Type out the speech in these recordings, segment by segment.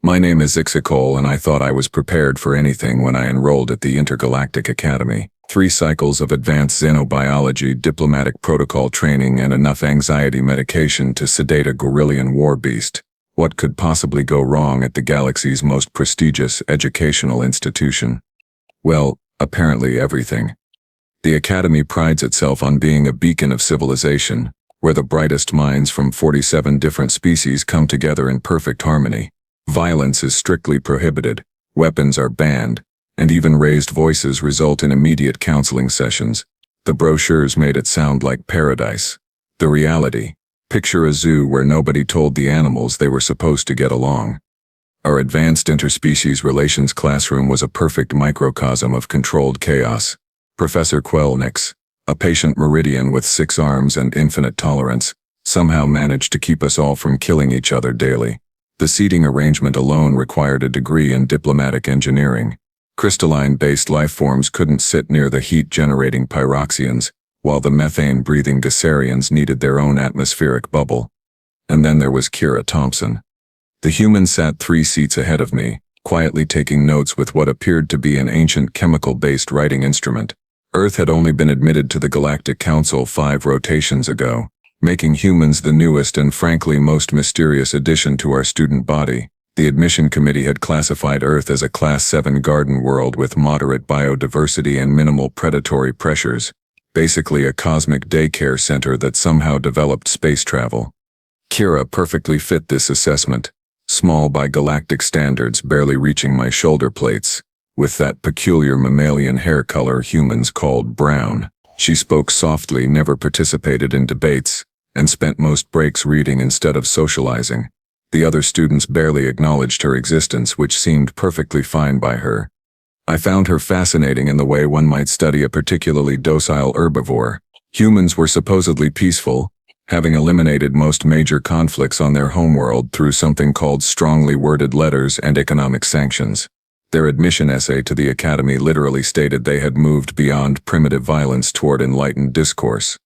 My name is Zyx'kol, and I thought I was prepared for anything when I enrolled at the Intergalactic Academy. 3 cycles of advanced xenobiology, diplomatic protocol training, and enough anxiety medication to sedate a Gorillian war beast. What could possibly go wrong at the galaxy's most prestigious educational institution? Well, apparently everything. The Academy prides itself on being a beacon of civilization, where the brightest minds from 47 different species come together in perfect harmony. Violence is strictly prohibited, weapons are banned, and even raised voices result in immediate counseling sessions. The brochures made it sound like paradise. The reality: picture a zoo where nobody told the animals they were supposed to get along. Our advanced interspecies relations classroom was a perfect microcosm of controlled chaos. Professor Quelnix, a patient meridian with 6 arms and infinite tolerance, somehow managed to keep us all from killing each other daily. The seating arrangement alone required a degree in diplomatic engineering. Crystalline-based lifeforms couldn't sit near the heat-generating pyroxians, while the methane-breathing Gessarians needed their own atmospheric bubble. And then there was Kira Thompson. The human sat 3 seats ahead of me, quietly taking notes with what appeared to be an ancient chemical-based writing instrument. Earth had only been admitted to the Galactic Council 5 rotations ago, making humans the newest and frankly most mysterious addition to our student body. The admission committee had classified Earth as a Class 7 garden world with moderate biodiversity and minimal predatory pressures, basically a cosmic daycare center that somehow developed space travel. Kira perfectly fit this assessment, small by galactic standards, barely reaching my shoulder plates, with that peculiar mammalian hair color humans called brown. She spoke softly, never participated in debates, and spent most breaks reading instead of socializing. The other students barely acknowledged her existence, which seemed perfectly fine by her. I found her fascinating in the way one might study a particularly docile herbivore. Humans were supposedly peaceful, having eliminated most major conflicts on their homeworld through something called strongly worded letters and economic sanctions. Their admission essay to the Academy literally stated they had moved beyond primitive violence toward enlightened discourse.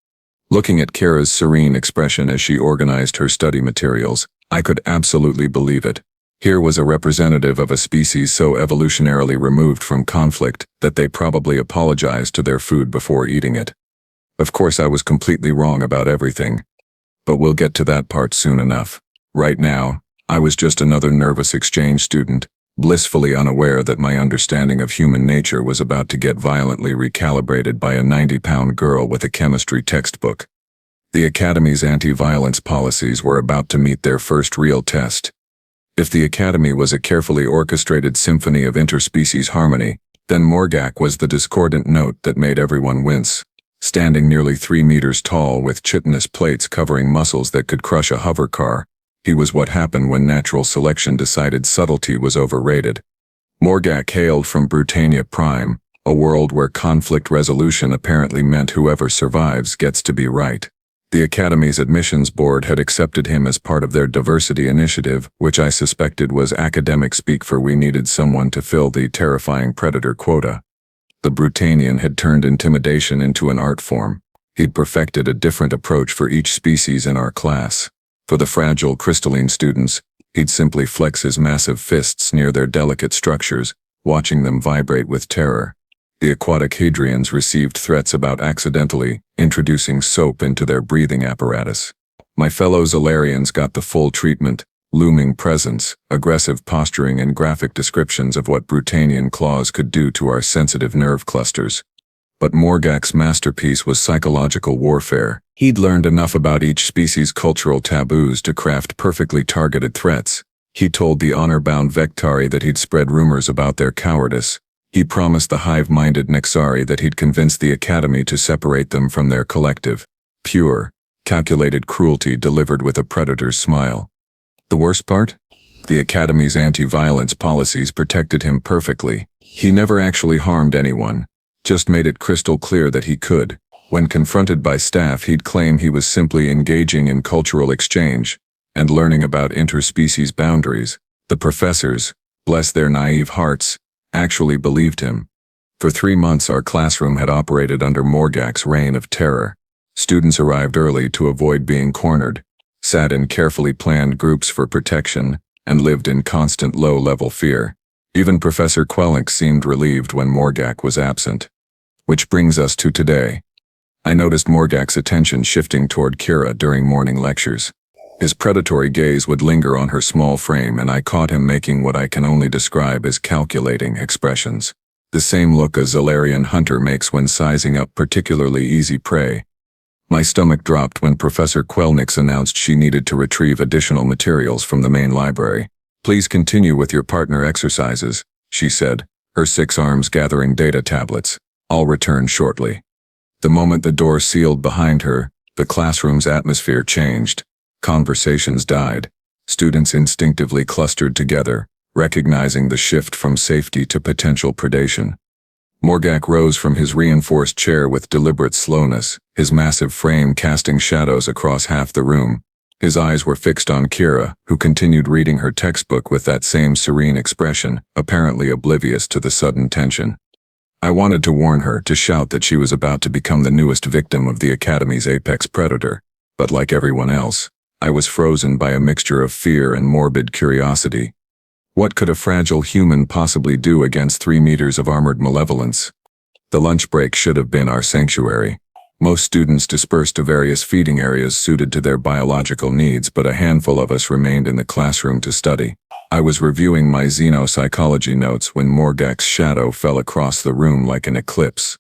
Looking at Kira's serene expression as she organized her study materials, I could absolutely believe it. Here was a representative of a species so evolutionarily removed from conflict that they probably apologized to their food before eating it. Of course, I was completely wrong about everything, but we'll get to that part soon enough. Right now, I was just another nervous exchange student, blissfully unaware that my understanding of human nature was about to get violently recalibrated by a 90-pound girl with a chemistry textbook. The Academy's anti-violence policies were about to meet their first real test. If the Academy was a carefully orchestrated symphony of interspecies harmony, then Morgak was the discordant note that made everyone wince. Standing nearly 3 meters tall with chitinous plates covering muscles that could crush a hover car, he was what happened when natural selection decided subtlety was overrated. Morgak hailed from Brutania Prime, a world where conflict resolution apparently meant whoever survives gets to be right. The Academy's admissions board had accepted him as part of their diversity initiative, which I suspected was academic speak for we needed someone to fill the terrifying predator quota. The Brutanian had turned intimidation into an art form. He'd perfected a different approach for each species in our class. For the fragile crystalline students, he'd simply flex his massive fists near their delicate structures, watching them vibrate with terror. The aquatic Hadrians received threats about accidentally introducing soap into their breathing apparatus. My fellow Zolarians got the full treatment: looming presence, aggressive posturing, and graphic descriptions of what Brutanian claws could do to our sensitive nerve clusters. But Morgak's masterpiece was psychological warfare. He'd learned enough about each species' cultural taboos to craft perfectly targeted threats. He told the honor-bound Vectari that he'd spread rumors about their cowardice. He promised the hive-minded Nexari that he'd convince the Academy to separate them from their collective. Pure, calculated cruelty delivered with a predator's smile. The worst part? The Academy's anti-violence policies protected him perfectly. He never actually harmed anyone, just made it crystal clear that he could. When confronted by staff, he'd claim he was simply engaging in cultural exchange and learning about interspecies boundaries. The professors, bless their naive hearts, actually believed him. For 3 months our classroom had operated under Morgak's reign of terror. Students arrived early to avoid being cornered, sat in carefully planned groups for protection, and lived in constant low-level fear. Even Professor Quelnik seemed relieved when Morgak was absent. Which brings us to today. I noticed Morgak's attention shifting toward Kira during morning lectures. His predatory gaze would linger on her small frame, and I caught him making what I can only describe as calculating expressions. The same look a Zalarian hunter makes when sizing up particularly easy prey. My stomach dropped when Professor Quelnik announced she needed to retrieve additional materials from the main library. "Please continue with your partner exercises," she said, her 6 arms gathering data tablets. "I'll return shortly." The moment the door sealed behind her, the classroom's atmosphere changed. Conversations died. Students instinctively clustered together, recognizing the shift from safety to potential predation. Morgak rose from his reinforced chair with deliberate slowness, his massive frame casting shadows across half the room. His eyes were fixed on Kira, who continued reading her textbook with that same serene expression, apparently oblivious to the sudden tension. I wanted to warn her, to shout that she was about to become the newest victim of the Academy's apex predator, but like everyone else, I was frozen by a mixture of fear and morbid curiosity. What could a fragile human possibly do against 3 meters of armored malevolence? The lunch break should have been our sanctuary. Most students dispersed to various feeding areas suited to their biological needs, but a handful of us remained in the classroom to study. I was reviewing my xenopsychology notes when Morgak's shadow fell across the room like an eclipse.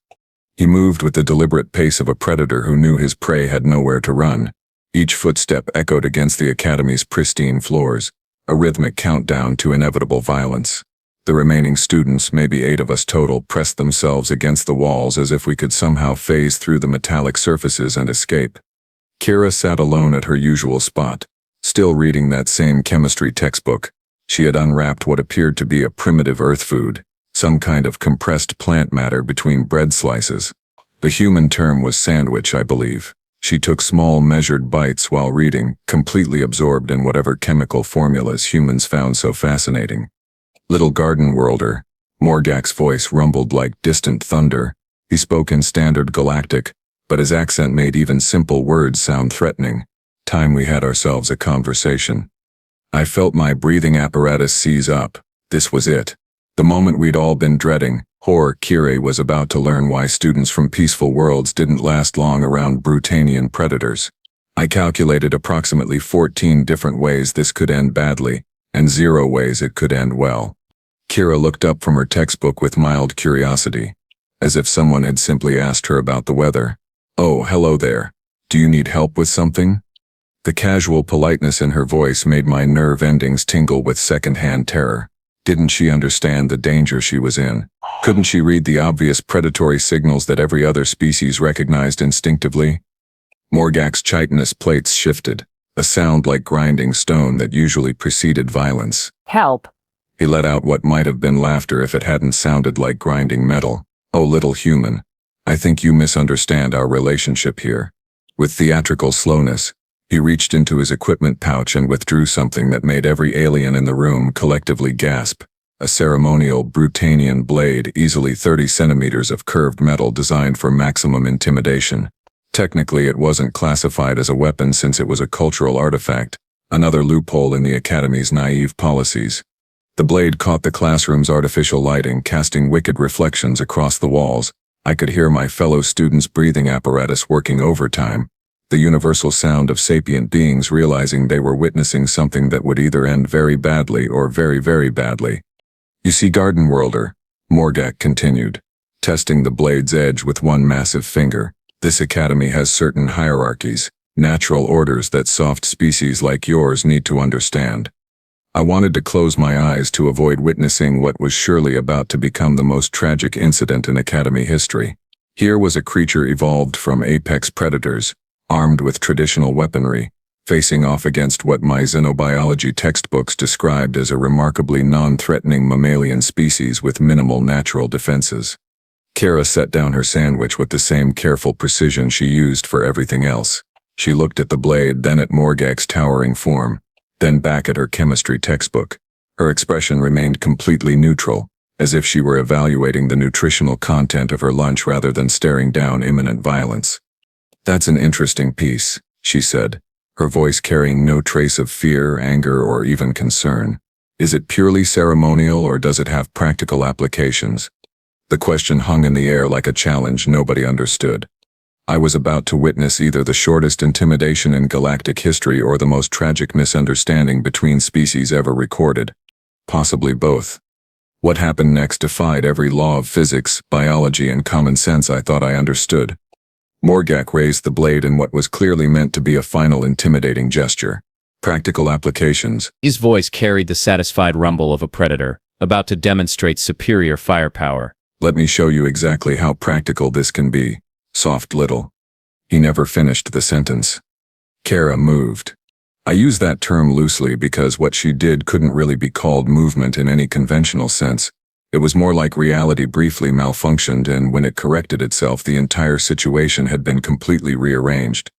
He moved with the deliberate pace of a predator who knew his prey had nowhere to run. Each footstep echoed against the Academy's pristine floors, a rhythmic countdown to inevitable violence. The remaining students, maybe 8 of us total, pressed themselves against the walls as if we could somehow phase through the metallic surfaces and escape. Kira sat alone at her usual spot, still reading that same chemistry textbook. She had unwrapped what appeared to be a primitive earth food, some kind of compressed plant matter between bread slices. The human term was sandwich, I believe. She took small, measured bites while reading, completely absorbed in whatever chemical formulas humans found so fascinating. "Little garden worlder," Morgak's voice rumbled like distant thunder. He spoke in standard galactic, but his accent made even simple words sound threatening. Time we had ourselves a conversation. I felt my breathing apparatus seize up. This was it. The moment we'd all been dreading. Kira was about to learn why students from peaceful worlds didn't last long around Brutanian predators. I calculated approximately 14 different ways this could end badly, and 0 ways it could end well. Kira looked up from her textbook with mild curiosity, as if someone had simply asked her about the weather. "Oh, hello there. Do you need help with something?" The casual politeness in her voice made my nerve endings tingle with second-hand terror. Didn't she understand the danger she was in? Couldn't she read the obvious predatory signals that every other species recognized instinctively? Morgak's chitinous plates shifted, a sound like grinding stone that usually preceded violence. "Help!" He let out what might have been laughter if it hadn't sounded like grinding metal. "Oh, little human, I think you misunderstand our relationship here." With theatrical slowness, he reached into his equipment pouch and withdrew something that made every alien in the room collectively gasp. A ceremonial Brutanian blade, easily 30 centimeters of curved metal designed for maximum intimidation. Technically, it wasn't classified as a weapon since it was a cultural artifact, another loophole in the Academy's naive policies. The blade caught the classroom's artificial lighting, casting wicked reflections across the walls. I could hear my fellow students' breathing apparatus working overtime, the universal sound of sapient beings realizing they were witnessing something that would either end very badly or very, very badly. "You see, Garden Worlder," Morgak continued, testing the blade's edge with one massive finger, "this academy has certain hierarchies, natural orders that soft species like yours need to understand." I wanted to close my eyes to avoid witnessing what was surely about to become the most tragic incident in Academy history. Here was a creature evolved from apex predators, armed with traditional weaponry, facing off against what my xenobiology textbooks described as a remarkably non-threatening mammalian species with minimal natural defenses. Kira set down her sandwich with the same careful precision she used for everything else. She looked at the blade, then at Morgak's towering form, then back at her chemistry textbook. Her expression remained completely neutral, as if she were evaluating the nutritional content of her lunch rather than staring down imminent violence. "That's an interesting piece," she said, her voice carrying no trace of fear, anger, or even concern. Is it purely ceremonial or does it have practical applications? The question hung in the air like a challenge nobody understood. I was about to witness either the shortest intimidation in galactic history or the most tragic misunderstanding between species ever recorded. Possibly both. What happened next defied every law of physics, biology, and common sense I thought I understood. Morgak raised the blade in what was clearly meant to be a final intimidating gesture. Practical applications. His voice carried the satisfied rumble of a predator, about to demonstrate superior firepower. Let me show you exactly how practical this can be. Soft little. He never finished the sentence. Kara moved. I use that term loosely because what she did couldn't really be called movement in any conventional sense. It was more like reality briefly malfunctioned, and when it corrected itself, the entire situation had been completely rearranged.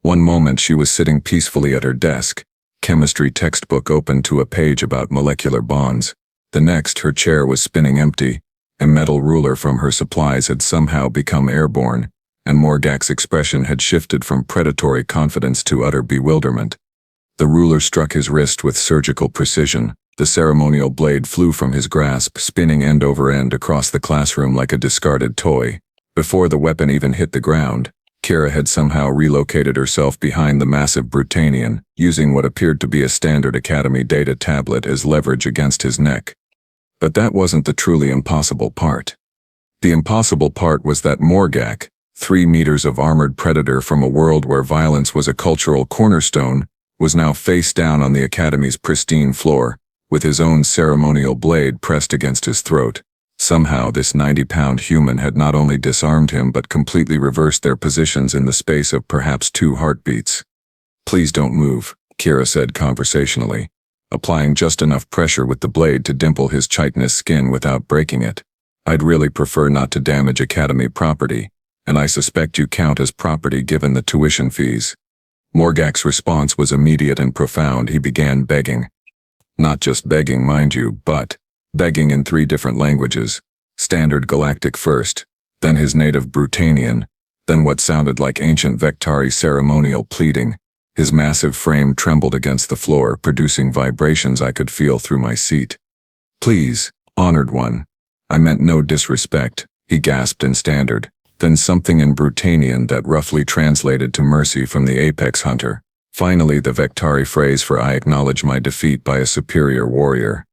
One moment she was sitting peacefully at her desk, chemistry textbook open to a page about molecular bonds. The next, her chair was spinning empty. A metal ruler from her supplies had somehow become airborne, and Morgak's expression had shifted from predatory confidence to utter bewilderment. The ruler struck his wrist with surgical precision. The ceremonial blade flew from his grasp, spinning end over end across the classroom like a discarded toy. Before the weapon even hit the ground, Kara had somehow relocated herself behind the massive Brutanian, using what appeared to be a standard Academy data tablet as leverage against his neck. But that wasn't the truly impossible part. The impossible part was that Morgak, 3 meters of armored predator from a world where violence was a cultural cornerstone, was now face down on the Academy's pristine floor, with his own ceremonial blade pressed against his throat. Somehow this 90-pound human had not only disarmed him but completely reversed their positions in the space of perhaps 2 heartbeats. "Please don't move," Kira said conversationally, applying just enough pressure with the blade to dimple his chitinous skin without breaking it. "I'd really prefer not to damage Academy property, and I suspect you count as property given the tuition fees." Morgak's response was immediate and profound. He began begging. Not just begging, mind you, but begging in 3 different languages. Standard Galactic first, then his native Brutanian, then what sounded like ancient Vectari ceremonial pleading. His massive frame trembled against the floor, producing vibrations I could feel through my seat. "Please, honored one. I meant no disrespect," he gasped in Standard, then something in Brutanian that roughly translated to mercy from the apex hunter. Finally, the Vectari phrase for "I acknowledge my defeat by a superior warrior."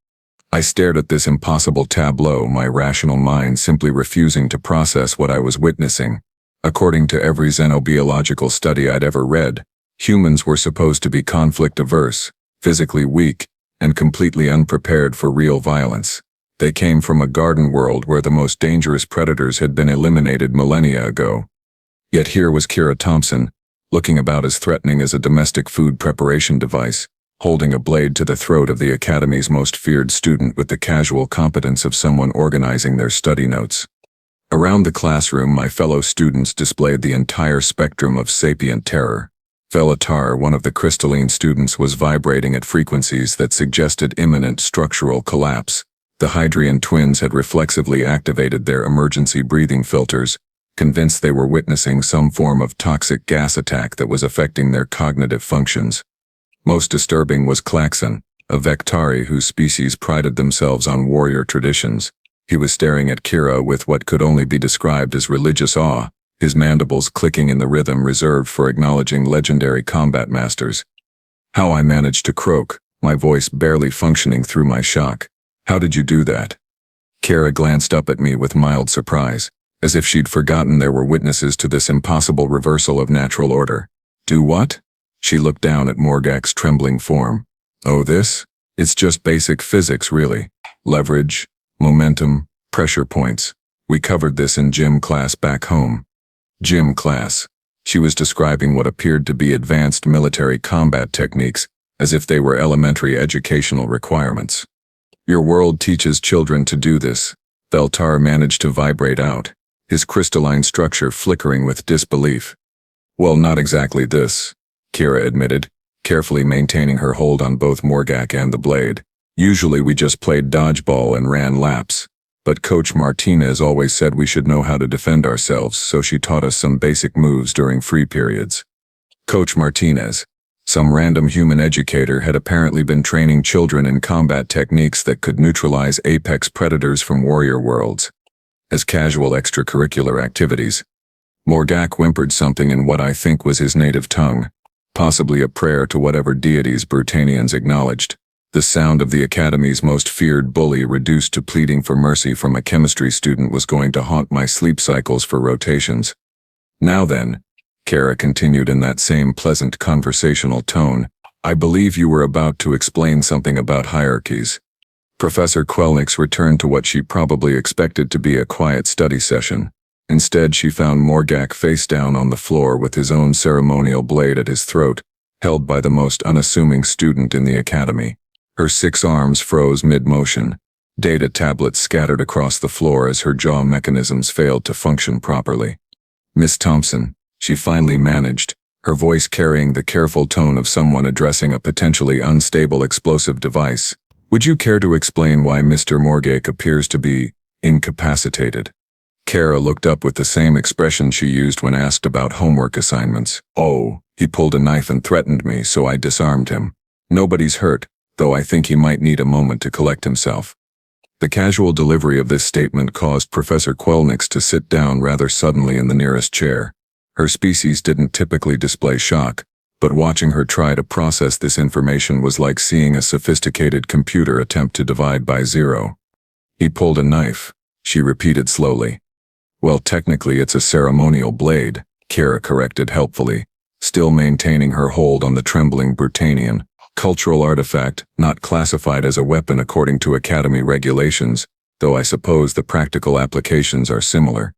I stared at this impossible tableau, my rational mind simply refusing to process what I was witnessing. According to every xenobiological study I'd ever read, humans were supposed to be conflict-averse, physically weak, and completely unprepared for real violence. They came from a garden world where the most dangerous predators had been eliminated millennia ago. Yet here was Kira Thompson, looking about as threatening as a domestic food preparation device, holding a blade to the throat of the Academy's most feared student with the casual competence of someone organizing their study notes. Around the classroom, my fellow students displayed the entire spectrum of sapient terror. Velatar, one of the crystalline students, was vibrating at frequencies that suggested imminent structural collapse. The Hydrian twins had reflexively activated their emergency breathing filters, convinced they were witnessing some form of toxic gas attack that was affecting their cognitive functions. Most disturbing was Klaxon, a Vectari whose species prided themselves on warrior traditions. He was staring at Kira with what could only be described as religious awe, his mandibles clicking in the rhythm reserved for acknowledging legendary combat masters. How I managed to croak, my voice barely functioning through my shock. "How did you do that?" Kira glanced up at me with mild surprise, as if she'd forgotten there were witnesses to this impossible reversal of natural order. "Do what?" She looked down at Morgak's trembling form. "Oh, this? It's just basic physics, really. Leverage, momentum, pressure points. We covered this in gym class back home." Gym class. She was describing what appeared to be advanced military combat techniques, as if they were elementary educational requirements. "Your world teaches children to do this." Velatar managed to vibrate out, his crystalline structure flickering with disbelief. "Well, not exactly this," Kira admitted, carefully maintaining her hold on both Morgak and the blade. "Usually we just played dodgeball and ran laps. But Coach Martinez always said we should know how to defend ourselves, so she taught us some basic moves during free periods." "Coach Martinez. Some random human educator had apparently been training children in combat techniques that could neutralize apex predators from warrior worlds as casual extracurricular activities. Morgak whimpered something in what I think was his native tongue, possibly a prayer to whatever deities Brutanians acknowledged. The sound of the Academy's most feared bully reduced to pleading for mercy from a chemistry student was going to haunt my sleep cycles for rotations. Now then, Kara continued in that same pleasant conversational tone, I believe you were about to explain something about hierarchies. Professor Quelnix returned to what she probably expected to be a quiet study session. Instead, she found Morgak face down on the floor with his own ceremonial blade at his throat, held by the most unassuming student in the academy. Her 6 arms froze mid-motion. Data tablets scattered across the floor as her jaw mechanisms failed to function properly. Miss Thompson, she finally managed, her voice carrying the careful tone of someone addressing a potentially unstable explosive device. Would you care to explain why Mr. Morgak appears to be incapacitated? Kara looked up with the same expression she used when asked about homework assignments. Oh, he pulled a knife and threatened me, so I disarmed him. Nobody's hurt, though I think he might need a moment to collect himself. The casual delivery of this statement caused Professor Quelnix to sit down rather suddenly in the nearest chair. Her species didn't typically display shock, but watching her try to process this information was like seeing a sophisticated computer attempt to divide by 0. He pulled a knife, she repeated slowly. Well, technically it's a ceremonial blade, Kara corrected helpfully, still maintaining her hold on the trembling Brutanian. Cultural artifact, not classified as a weapon according to Academy regulations, though I suppose the practical applications are similar.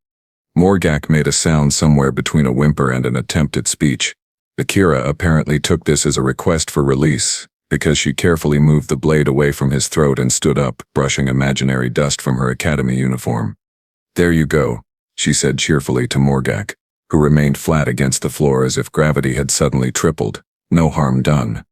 Morgak made a sound somewhere between a whimper and an attempt at speech. Akira apparently took this as a request for release, because she carefully moved the blade away from his throat and stood up, brushing imaginary dust from her Academy uniform. There you go, she said cheerfully to Morgak, who remained flat against the floor as if gravity had suddenly tripled. No harm done.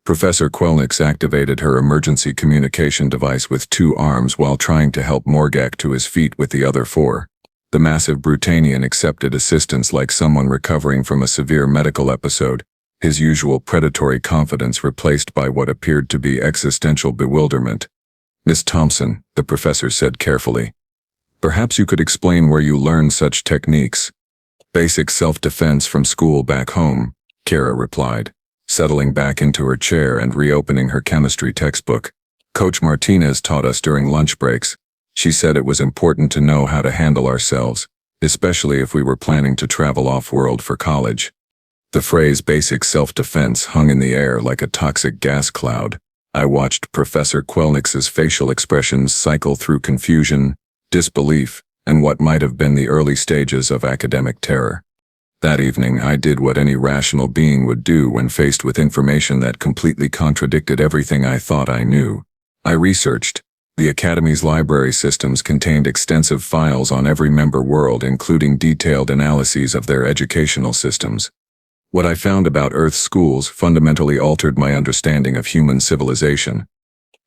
Professor Quelnix activated her emergency communication device with 2 arms while trying to help Morgak to his feet with the other 4. The massive Brutanian accepted assistance like someone recovering from a severe medical episode, his usual predatory confidence replaced by what appeared to be existential bewilderment. Miss Thompson, the professor said carefully, perhaps you could explain where you learned such techniques. Basic self-defense from school back home, Kara replied, settling back into her chair and reopening her chemistry textbook. Coach Martinez taught us during lunch breaks. She said it was important to know how to handle ourselves, especially if we were planning to travel off-world for college. The phrase basic self-defense hung in the air like a toxic gas cloud. I watched Professor Quelnix's facial expressions cycle through confusion, disbelief, and what might have been the early stages of academic terror. That evening, I did what any rational being would do when faced with information that completely contradicted everything I thought I knew. I researched. The Academy's library systems contained extensive files on every member world, including detailed analyses of their educational systems. What I found about Earth's schools fundamentally altered my understanding of human civilization.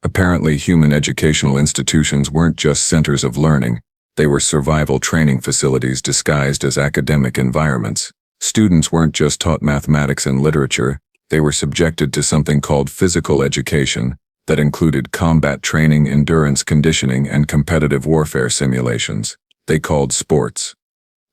Apparently, human educational institutions weren't just centers of learning. They were survival training facilities disguised as academic environments. Students weren't just taught mathematics and literature, they were subjected to something called physical education that included combat training, endurance conditioning, and competitive warfare simulations. They called sports.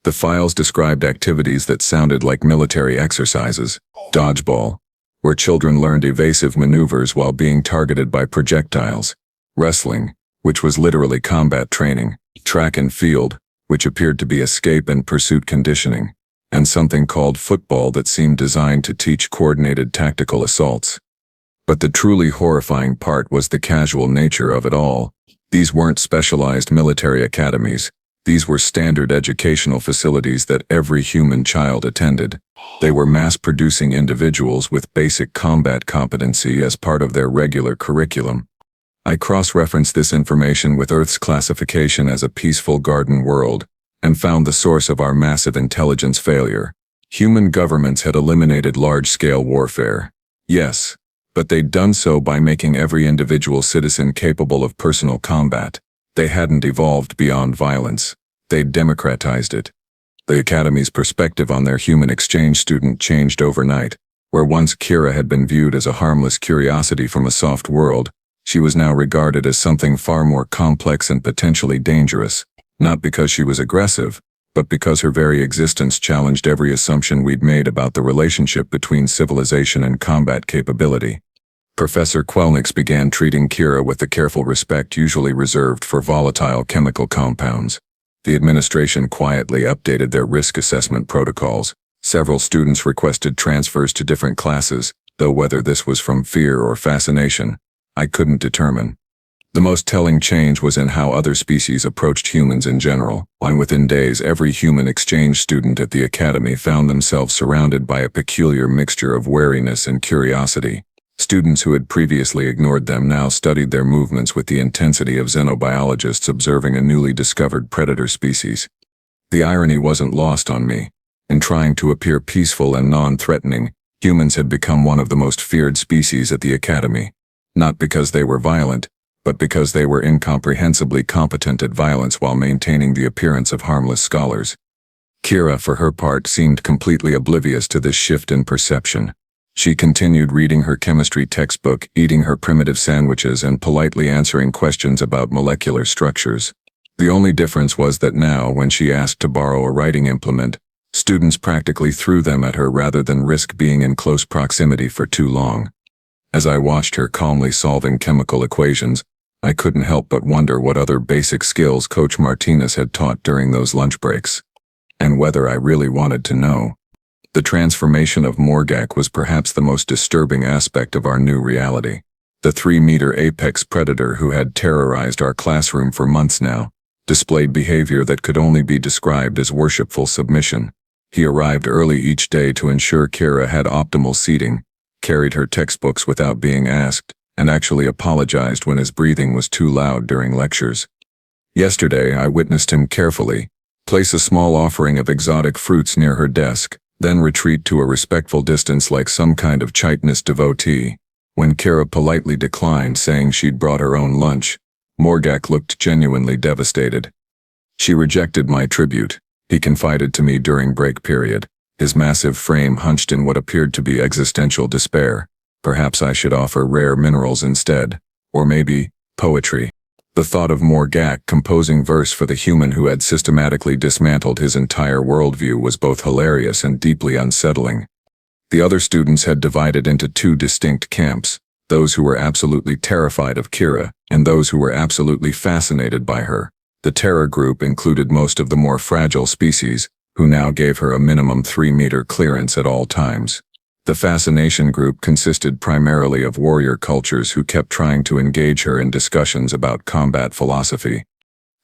The files described activities that sounded like military exercises. Dodgeball, where children learned evasive maneuvers while being targeted by projectiles. Wrestling, which was literally combat training. Track and field, which appeared to be escape and pursuit conditioning. And something called football that seemed designed to teach coordinated tactical assaults. But the truly horrifying part was the casual nature of it all. These weren't specialized military academies. These were standard educational facilities that every human child attended. They were mass-producing individuals with basic combat competency as part of their regular curriculum. I cross-referenced this information with Earth's classification as a peaceful garden world, and found the source of our massive intelligence failure. Human governments had eliminated large-scale warfare. Yes, but they'd done so by making every individual citizen capable of personal combat. They hadn't evolved beyond violence. They'd democratized it. The Academy's perspective on their human exchange student changed overnight. Where once Kira had been viewed as a harmless curiosity from a soft world, she was now regarded as something far more complex and potentially dangerous, not because she was aggressive, but because her very existence challenged every assumption we'd made about the relationship between civilization and combat capability. Professor Quelnix began treating Kira with the careful respect usually reserved for volatile chemical compounds. The administration quietly updated their risk assessment protocols. Several students requested transfers to different classes, though whether this was from fear or fascination, I couldn't determine. The most telling change was in how other species approached humans in general, and within days every human exchange student at the academy found themselves surrounded by a peculiar mixture of wariness and curiosity. Students who had previously ignored them now studied their movements with the intensity of xenobiologists observing a newly discovered predator species. The irony wasn't lost on me. In trying to appear peaceful and non-threatening, humans had become one of the most feared species at the academy, not because they were violent, but because they were incomprehensibly competent at violence while maintaining the appearance of harmless scholars. Kira, for her part, seemed completely oblivious to this shift in perception. She continued reading her chemistry textbook, eating her primitive sandwiches, and politely answering questions about molecular structures. The only difference was that now, when she asked to borrow a writing implement, students practically threw them at her rather than risk being in close proximity for too long. As I watched her calmly solving chemical equations, I couldn't help but wonder what other basic skills Coach Martinez had taught during those lunch breaks, and whether I really wanted to know. The transformation of Morgak was perhaps the most disturbing aspect of our new reality. The 3-meter apex predator who had terrorized our classroom for months now displayed behavior that could only be described as worshipful submission. He arrived early each day to ensure Kira had optimal seating, carried her textbooks without being asked, and actually apologized when his breathing was too loud during lectures. Yesterday, I witnessed him carefully place a small offering of exotic fruits near her desk, then retreat to a respectful distance like some kind of chitinous devotee. When Kira politely declined, saying she'd brought her own lunch, Morgak looked genuinely devastated. She rejected my tribute, he confided to me during break period, his massive frame hunched in what appeared to be existential despair. Perhaps I should offer rare minerals instead, or maybe poetry. The thought of Morgak composing verse for the human who had systematically dismantled his entire worldview was both hilarious and deeply unsettling. The other students had divided into two distinct camps, those who were absolutely terrified of Kira, and those who were absolutely fascinated by her. The terror group included most of the more fragile species, who now gave her a minimum 3-meter clearance at all times. The fascination group consisted primarily of warrior cultures who kept trying to engage her in discussions about combat philosophy.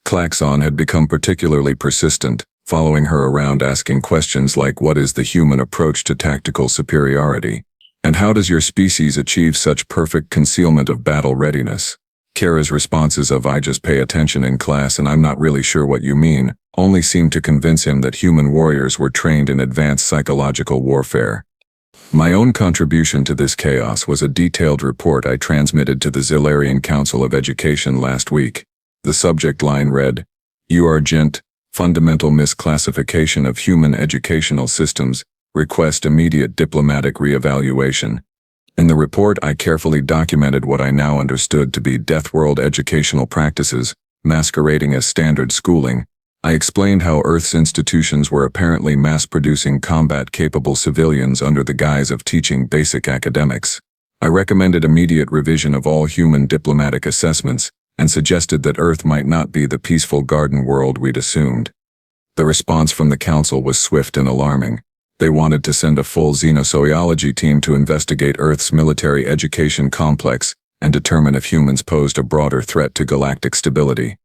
Klaxon had become particularly persistent, following her around asking questions like, what is the human approach to tactical superiority? And how does your species achieve such perfect concealment of battle readiness? Kira's responses of, I just pay attention in class and I'm not really sure what you mean, only seemed to convince him that human warriors were trained in advanced psychological warfare. My own contribution to this chaos was a detailed report I transmitted to the Zilarian Council of Education last week. The subject line read, URgent, Fundamental Misclassification of Human Educational Systems, Request Immediate Diplomatic Reevaluation. In the report, I carefully documented what I now understood to be Deathworld educational practices, masquerading as standard schooling. I explained how Earth's institutions were apparently mass-producing combat-capable civilians under the guise of teaching basic academics. I recommended immediate revision of all human diplomatic assessments, and suggested that Earth might not be the peaceful garden world we'd assumed. The response from the Council was swift and alarming. They wanted to send a full xenosociology team to investigate Earth's military education complex and determine if humans posed a broader threat to galactic stability.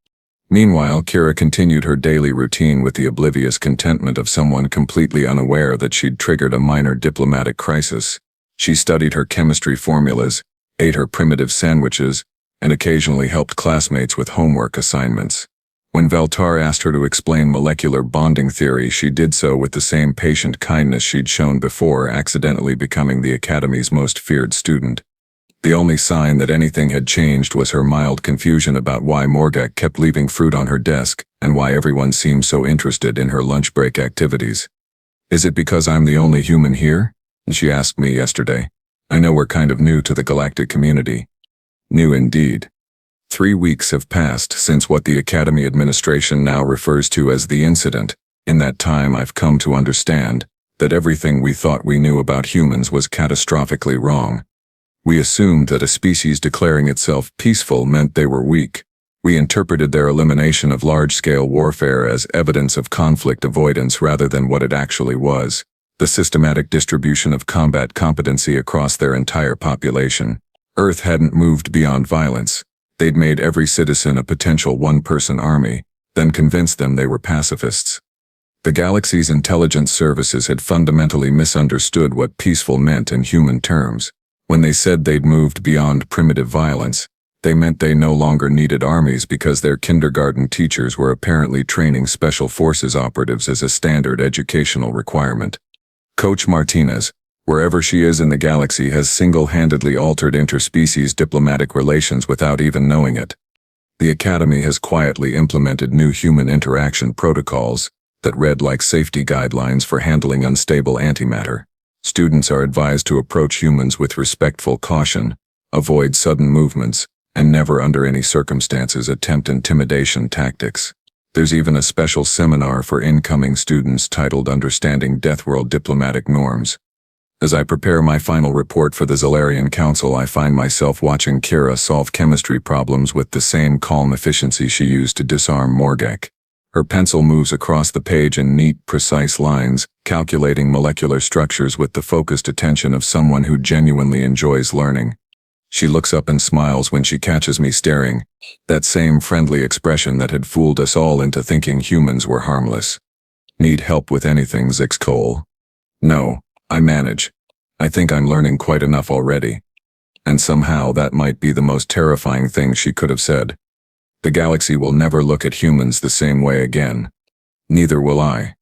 Meanwhile, Kira continued her daily routine with the oblivious contentment of someone completely unaware that she'd triggered a minor diplomatic crisis. She studied her chemistry formulas, ate her primitive sandwiches, and occasionally helped classmates with homework assignments. When Veltar asked her to explain molecular bonding theory, she did so with the same patient kindness she'd shown before, accidentally becoming the Academy's most feared student. The only sign that anything had changed was her mild confusion about why Morgak kept leaving fruit on her desk, and why everyone seemed so interested in her lunch break activities. Is it because I'm the only human here? She asked me yesterday. I know we're kind of new to the galactic community. New indeed. 3 weeks have passed since what the Academy administration now refers to as the incident. In that time I've come to understand that everything we thought we knew about humans was catastrophically wrong. We assumed that a species declaring itself peaceful meant they were weak. We interpreted their elimination of large-scale warfare as evidence of conflict avoidance rather than what it actually was, the systematic distribution of combat competency across their entire population. Earth hadn't moved beyond violence. They'd made every citizen a potential one-person army, then convinced them they were pacifists. The galaxy's intelligence services had fundamentally misunderstood what peaceful meant in human terms. When they said they'd moved beyond primitive violence, they meant they no longer needed armies because their kindergarten teachers were apparently training special forces operatives as a standard educational requirement. Coach Martinez, wherever she is in the galaxy, has single-handedly altered interspecies diplomatic relations without even knowing it. The Academy has quietly implemented new human interaction protocols that read like safety guidelines for handling unstable antimatter. Students are advised to approach humans with respectful caution, avoid sudden movements, and never under any circumstances attempt intimidation tactics. There's even a special seminar for incoming students titled Understanding Deathworld Diplomatic Norms. As I prepare my final report for the Zalarian Council, I find myself watching Kira solve chemistry problems with the same calm efficiency she used to disarm Morgak. Her pencil moves across the page in neat, precise lines, calculating molecular structures with the focused attention of someone who genuinely enjoys learning. She looks up and smiles when she catches me staring, that same friendly expression that had fooled us all into thinking humans were harmless. Need help with anything, Zyx'kol? No, I manage. I think I'm learning quite enough already. And somehow that might be the most terrifying thing she could have said. The galaxy will never look at humans the same way again. Neither will I.